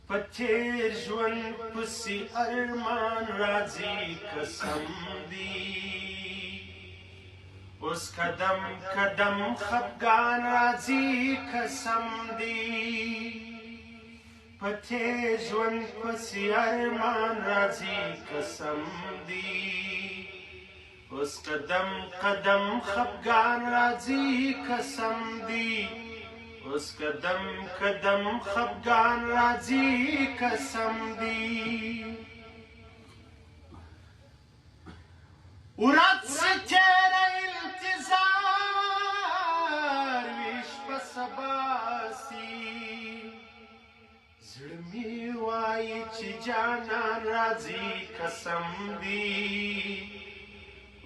پتیر ژوند پسې ارمان راځي قسم دی اوس قدم قدم خفګان راځي قسم دی پتیر ژوند پسې ارمان راځي قسم دی اوس قدم قدم خفګان راځي قسم دی اوس قدم قدم خفګان راځي قسم دی ورځ سے تیرا انتظار ویش په سبا سي زړه مې وایي چې جانان راځي قسم دی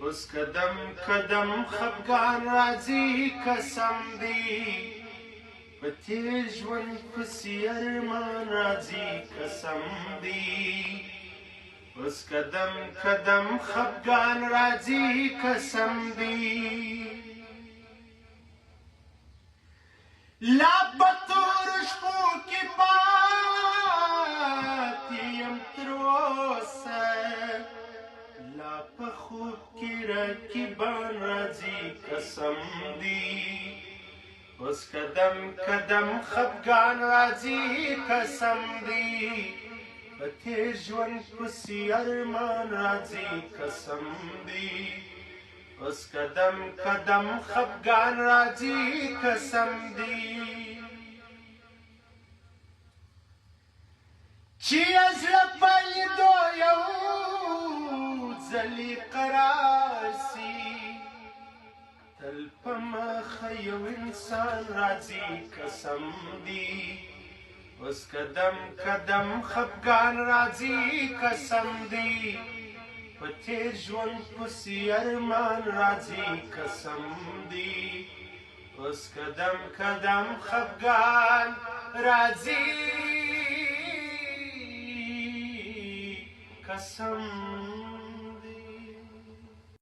اوس قدم قدم خفګان راځي قسم دی پتیر ژوند پسې ارمان راځي قسم دی اوس قدم قدم خفګان راځي قسم دی لا په تورو شپو کې پاتې یم تر اوسه لا په خوب کې رقیبان راځي قسم دی اوس قدم قدم خفګان راځي قسم دی پتیر ژوند پسې ارمان راځي قسم دی اوس قدم قدم خفګان راځي قسم دی چې زړه په لیدو یو ځلې قرار سي تل په مخه یو انسان راځي قسم دی اوس قدم قدم خفګان راځي قسم دی پتیر ژوند پسې ارمان راځي قسم دی اوس قدم قدم خفګان راځي قسم